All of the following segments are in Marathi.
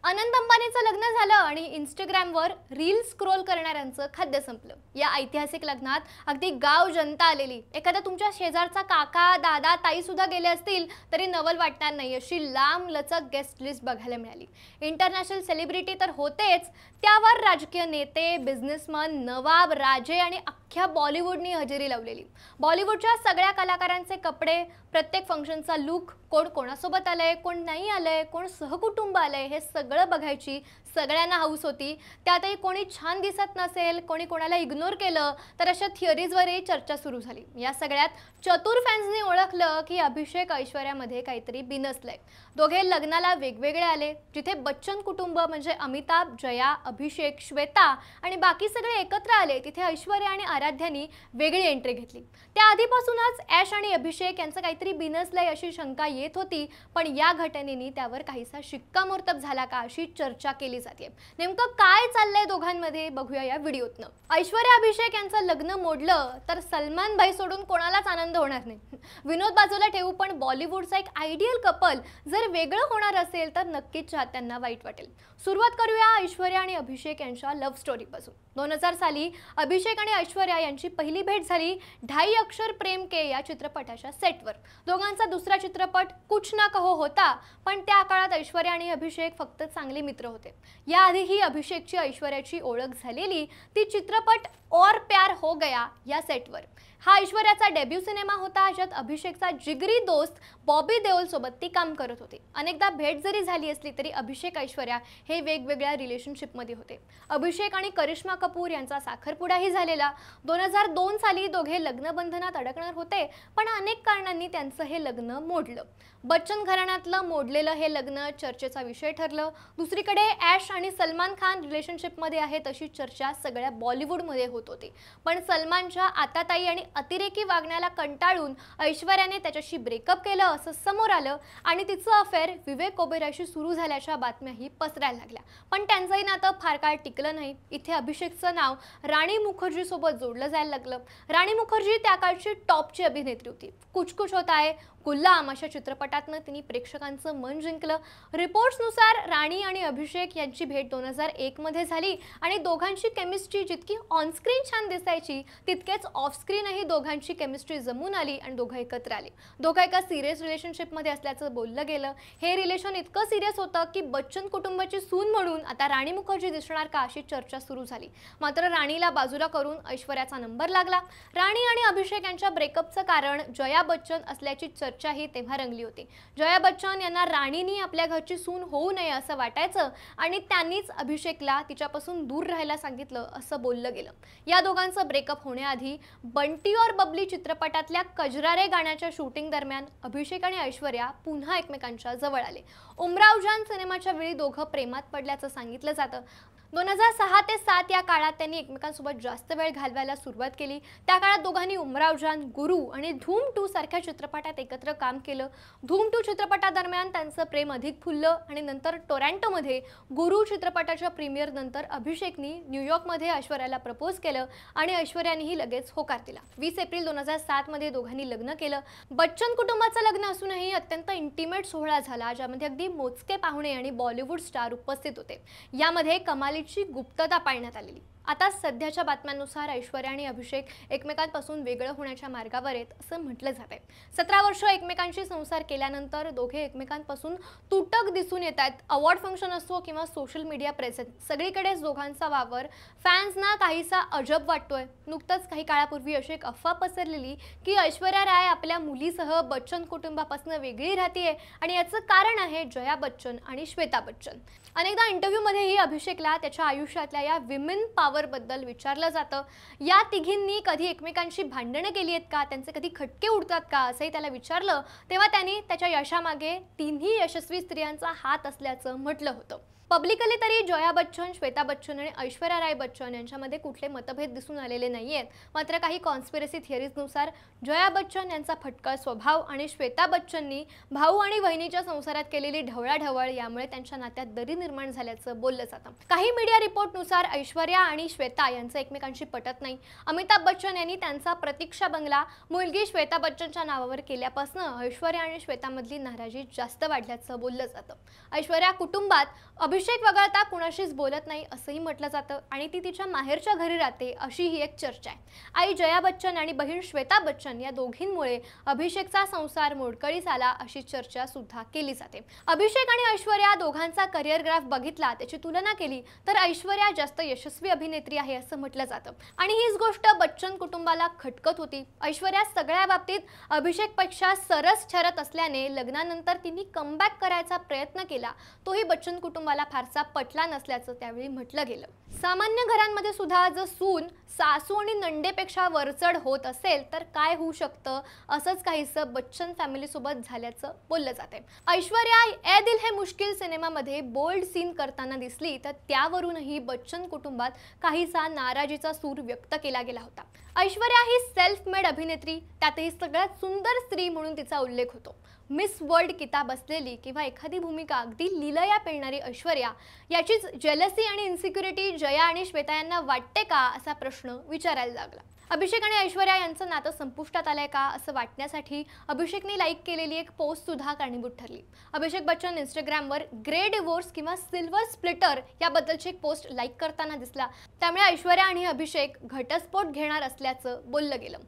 अनंत अंबानीचं लग्न झालं आणि इंस्टाग्रामवर रील स्क्रोल करणाऱ्यांचं खाद्य संपलं। या ऐतिहासिक लग्नात अगदी गाव जनता आलेली। एखादा तुमच्या शेजारचा काका, दादा, ताई सुद्धा गेले असतील तरी नवल वाटणार नाही अशी लांब लचक गेस्ट लिस्ट बघायला मिळाली। इंटरनॅशनल सेलिब्रिटी तर होतेच, त्यावर राजकीय नेते, बिझनेसमन, नवाब, राजे आणि अख्ख्या बॉलिवूडनी हजेरी लावलेली। बॉलिवूडच्या सगळ्या कलाकारांचे कपडे, प्रत्येक फंक्शनचा लुक, कोण कोणासोबत आलंय, कोण नाही आलंय, कोण सहकुटुंब आलंय, हे सगळं बघायची सगळ्यांना हौस होती। त्यातही कोणी छान दिसत नसेल, कोणी कोणाला इग्नोर केलं तर अशा थिअरीजवरही चर्चा सुरू झाली। या सगळ्यात चतुर फॅन्सनी ओळखलं की अभिषेक ऐश्वर्यामध्ये काहीतरी बिनसलंय। दोघे लग्नाला वेगवेगळे आले। जिथे बच्चन कुटुंब म्हणजे अमिताभ, जया, अभिषेक, श्वेता आणि बाकी सगळे एकत्र आले, तिथे ऐश्वर्या आणि आराध्यानी वेगळी एंट्री घेतली। त्या आधीपासूनच ऐश आणि अभिषेक यांचं काहीतरी बिनसलंय अशी शंका येत होती, पण या घटनेने त्यावर काहीसा शिक्कामोर्तब झाला का अशी चर्चा केली जाते। नेमकं काय चाललंय दोघांमध्ये बघूया या व्हिडिओतनं। ऐश्वर्या अभिषेक यांचं लग्न मोडलं तर सलमान भाई सोडून कोणालाच आनंद होणार नाही। विनोद बाजूला ठेवू, पण बॉलिवूडचा एक आयडियल कपल जर वेगळं होणार असेल तर नक्कीच चाहत्यांना वाईट वाटेल। सुरुवात करूया ऐश्वर्या आणि अभिषेक यांच्या लव्ह स्टोरीपासून। 2000 साली अभिषेक आणि ऐश्वर्या यांची पहिली भेट झाली ढाई अक्षर प्रेम के या चित्रपटाच्या सेटवर। दोघांचा दुसरा चित्रपट कुछ ना कहो होता, पण त्या काळात ऐश्वर्या आणि अभिषेक फक्त चांगले मित्र होते। याआधीही अभिषेकची ऐश्वर्याची ओळख झालेली ती चित्रपट और प्यार हो गया या सेटवर। हा ऐश्वर्याचा डेब्यू सिनेमा होता, ज्यात अभिषेकचा जिगरी दोस्त बॉबी देओल सोबत ती काम करत होते। अनेकदा भेट जरी झाली असली तरी अभिषेक ऐश्वर्या हे वेगवेगळ्या रिलेशनशिपमध्ये होते। अभिषेक आणि करिश्मा कपूर यांचा साखरपुडाही झालेला। 2002 साली दोघे लग्नबंधनात अडकणार होते, पण अनेक कारणांनी त्यांचं हे लग्न मोडलं। बच्चन घराण्यातलं मोडलेलं हे लग्न चर्चेचा विषय ठरलं। दुसरीकडे ऐश आणि सलमान खान रिलेशनशिपमध्ये आहेत अशी चर्चा सगळ्या बॉलिवूडमध्ये होत होती, पण सलमानच्या आताताई आणि अतिरेकी वागण्याला कंटाळून ऐश्वर्याने त्याच्याशी ब्रेकअप केलं असं समोर आलं आणि तिचं अफेअर विवेक ओबेरॉयशी सुरू झाल्याच्या बातम्याही पसरायला लागल्या। पण त्यांचंही नातं फार काळ टिकलं नाही। इथे अभिषेकचं नाव राणी मुखर्जी सोबत जोडलं जायला लागलं। राणी मुखर्जी त्या काळची टॉपची अभिनेत्री होती। कुछ कुछ होता है, गुलाम अशा चित्रपटातनं तिने प्रेक्षकांचं मन जिंकलं। रिपोर्ट्सनुसार राणी आणि अभिषेक यांची भेट 2001 मध्ये झाली आणि दोघांची केमिस्ट्री जितकी ऑनस्क्रीन छान दिसायची तितकेच ऑफस्क्रीनही दोघांची केमिस्ट्री जमून आली आणि दोघं एकत्र आले। दोघं एका सिरियस रिलेशनशिपमध्ये असल्याचं बोललं गेलं। हे रिलेशन इतकं सिरियस होतं की बच्चन कुटुंबाची सून म्हणून आता राणी मुखर्जी दिसणार का अशी चर्चा सुरू झाली। मात्र राणीला बाजूला करून ऐश्वर्याचा नंबर लागला। राणी आणि अभिषेक यांच्या ब्रेकअपचं कारण जया बच्चन असल्याची चर्चाही तेव्हा रंगली होती। जया बच्चन यांना राणीनी आपल्या घरची सून होऊ नये असं वाटायचं आणि त्यांनीच अभिषेकला तिच्यापासून दूर राहायला सांगितलं असं बोललं गेलं। या दोघांचं ब्रेकअप होण्याआधी बंटी और बबली चित्रपटातल्या कजरारे गाण्याच्या शूटिंग दरम्यान अभिषेक आणि ऐश्वर्या पुन्हा एकमेकांच्या जवळ आले। उमराव जान सिनेमाच्या वेळी दोघं प्रेमात पडल्याचं सांगितलं जातं। 2006 ते 7 या काळात त्यांनी एकमेकांसोबत जास्त वेळ घालवायला सुरुवात केली। त्या काळात दोघांनी उमराव जान, गुरु आणि धूम 2 सारख्या चित्रपटात एकत्र काम केलं। धूम 2 चित्रपटादरम्यान त्यांचं प्रेम अधिक फुललं आणि नंतर टोरंटोमध्ये गुरु चित्रपटाच्या प्रीमियर नंतर अभिषेकनी न्यूयॉर्कमध्ये ऐश्वर्याला प्रपोज केलं आणि ऐश्वर्यानेही लगेच होकार दिला। 20 एप्रिल 2007 मध्ये दोघांनी लग्न केलं। बच्चन कुटुंबाचं लग्न असूनही अत्यंत इंटिमेट सोहळा झाला, ज्यामध्ये अगदी मोजके पाहुणे आणि बॉलिवूड स्टार उपस्थित होते। यामध्ये कमालीची गुप्तता पाळण्यात आलेली। आता सध्याच्या बातम्यांनुसार ऐश्वर्या आणि अभिषेक एकमेकांपासून वेगळं होण्याच्या मार्गावर आहेत असं म्हटलं जातंय। 17 वर्ष एकमेकांशी संसार केल्यानंतर दोघे एकमेकांपासून तुटक दिसून येत आहेत। अवॉर्ड फंक्शन असो किंवा सोशल मीडिया प्रेझेन्स, सगळीकडेच दोघांचा वावर फॅन्सना काहीसा अजब वाटतोय। नुकतंच काही काळापूर्वी अशी एक अफवा पसरलेली की ऐश्वर्या राय आपल्या मुलीसह बच्चन कुटुंबापासून वेगळी राहतेय आणि याचं कारण आहे जया बच्चन आणि श्वेता बच्चन। अनेकदा इंटरव्ह्यूमध्येही अभिषेकला त्याच्या आयुष्यातल्या या विमेन पॉवर बद्दल विचारलं जातं। या तिघींनी कधी एकमेकांशी भांडणं केली आहेत का, त्यांचे कधी खटके उडतात का असंही त्याला विचारलं, तेव्हा त्यांनी त्याच्या यशामागे तिन्ही यशस्वी स्त्रियांचा हात असल्याचं म्हटलं होतं। पब्लिकली तरी जया बच्चन, श्वेता बच्चन आणि ऐश्वर्या राय बच्चन यांच्यामध्ये कुठले मतभेद दिसून आलेले नाहीयेत। मात्र काही कॉन्स्पिरसी थिअरीजनुसार जया बच्चन यांचा फटका स्वभाव आणि श्वेता बच्चननी भाऊ आणि बहिणीच्या संसारात केलेली ढवळाढवळ यामुळे त्यांच्या नात्यात दरी निर्माण झाल्याचं बोललं जातं। काही मीडिया रिपोर्टनुसार ऐश्वर्या आणि श्वेता यांचं एकमेकांशी पटत नाही। अमिताभ बच्चन यांनी त्यांचा प्रतीक्षा बंगला मुलगी श्वेता बच्चनच्या नावावर केल्यापासून ऐश्वर्या आणि श्वेतामधली नाराजी जास्त वाढल्याचं बोललं जातं। ऐश्वर्या कुटुंबात अभिषेक वगळता कुणाशीच बोलत नाही असंही म्हटलं जातं आणि ती तिच्या माहेरच्या घरी राहते अशी ही एक चर्चा आहे। आई जया बच्चन आणि बहीण श्वेता बच्चन या दोघींमुळे अभिषेकचा संसार मोडकळीस आला अशी चर्चा सुद्धा केली जाते। अभिषेक आणि ऐश्वर्या दोघांचा करिअर ग्राफ बघितला, त्याची तुलना केली तर ऐश्वर्या जास्त यशस्वी अभिनेत्री आहे असं म्हटलं जातं आणि हीच गोष्ट बच्चन कुटुंबाला खटकत होती। ऐश्वर्या सगळ्या बाबतीत अभिषेकपेक्षा सरस ठरत असल्याने लग्नानंतर तिने कमबॅक करायचा प्रयत्न केला, तोही बच्चन कुटुंबाला फारसा पटला नसल्याचं त्यावेळी म्हटलं गेलं। सामान्य घरांमध्ये सुद्धा जर सून सासू आणि नंडेपेक्षा वरचढ होत असेल तर काय होऊ शकतं, असंच काहीसं बच्चन फॅमिली सोबत झाल्याचं बोललं जाते। ऐश्वर्या ए दिल है मुश्किल सिनेमामध्ये बोल्ड सीन करताना दिसली तर त्यावरूनही बच्चन कुटुंबात काहीसा नाराजीचा सूर व्यक्त केला गेला होता। ऐश्वर्या ही सेल्फ मेड अभिनेत्री, त्यातही सगळ्यात सुंदर स्त्री म्हणून तिचा उल्लेख होतो। मिस वर्ल्ड किताब असलेली किंवा एखादी भूमिका अगदी लीलया पेलणारी ऐश्वर्या याचीच जेलसी आणि इन्सिक्युरिटी जया आणि श्वेता यांना वाटते का असा प्रश्न विचारायला लागला। अभिषेक आणि ऐश्वर्या यांचं नातं संपुष्टात आलंय का असं वाटण्यासाठी अभिषेकने लाईक केलेली एक पोस्ट सुद्धा कारणीभूत ठरली। अभिषेक बच्चन इंस्टाग्रामवर ग्रे डिवोर्स किंवा सिल्वर स्प्लिटर याबद्दलची एक पोस्ट लाईक करताना दिसला, त्यामुळे ऐश्वर्या आणि अभिषेक घटस्फोट घेणार असल्याचं बोललं गेलं।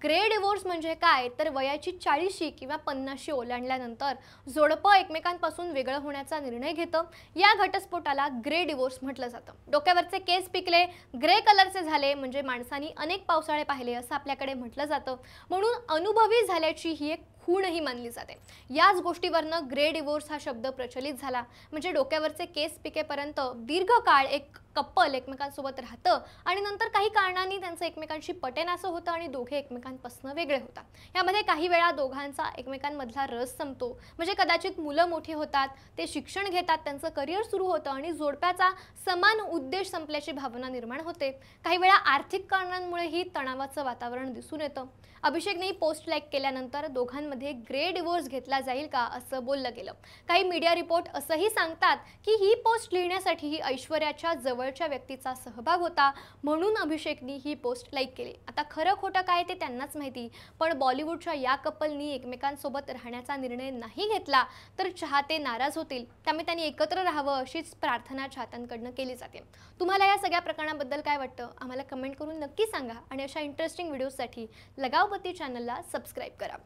ग्रे डिवोर्स म्हणजे काय तर वयाची 40शी किंवा 50शी ओलांडल्यानंतर जोडपं एकमेकांपासून वेगळं होण्याचा निर्णय घेतं, या घटस्फोटाला ग्रे डिवोर्स म्हटलं जातं। डोक्यावरचे केस पिकले, ग्रे कलरचे झाले म्हणजे माणसांनी अनेक पावसाळे पाहिले असं आपल्याकडे म्हटलं जातं, म्हणून अनुभवी झाल्याची ही एक खूणही मानली जाते। याच गोष्टीवरनं ग्रे डिवोर्स हा शब्द प्रचलित झाला, म्हणजे डोक्यावरचे केस पिकेपर्यंत दीर्घकाळ एक कपल एकमेकांसोबत राहतं आणि नंतर काही कारणांनी त्यांचं एकमेकांशी पटेनासं होतं आणि दोघे एकमेकांपासून वेगळे होतात। यामध्ये काही वेळा दोघांचा एकमेकांमधला रस संपतो, म्हणजे कदाचित मुलं मोठी होतात, ते शिक्षण घेतात, त्यांचं करिअर सुरू होतं आणि जोडप्याचा समान उद्देश संपल्याची भावना निर्माण होते। काही वेळा आर्थिक कारणांमुळेही तणावाचं वातावरण दिसून येतं। अभिषेकने ही पोस्ट लाईक केल्यानंतर दोघांमध्ये ग्रे डिवोर्स घेतला जाईल का असं बोललं गेलं। काही मीडिया रिपोर्ट असंही सांगतात की ही पोस्ट लिहिण्यासाठी ही ऐश्वर्याच्या जवळच्या व्यक्तीचा सहभाग होता, म्हणून अभिषेकने ही पोस्ट लाईक केली। आता खरं खोटं काय ते त्यांनाच माहिती, पण बॉलिवूडच्या या कपलनी एकमेकांसोबत राहण्याचा निर्णय नाही घेतला तर चाहते नाराज होतील, त्यामुळे त्यांनी एकत्र राहावं अशीच प्रार्थना चाहत्यांकडनं केली जाते। तुम्हाला या सगळ्या प्रकरणाबद्दल काय वाटतं आम्हाला कमेंट करून नक्की सांगा आणि अशा इंटरेस्टिंग व्हिडिओसाठी लगावपती चॅनलला सबस्क्राईब करा।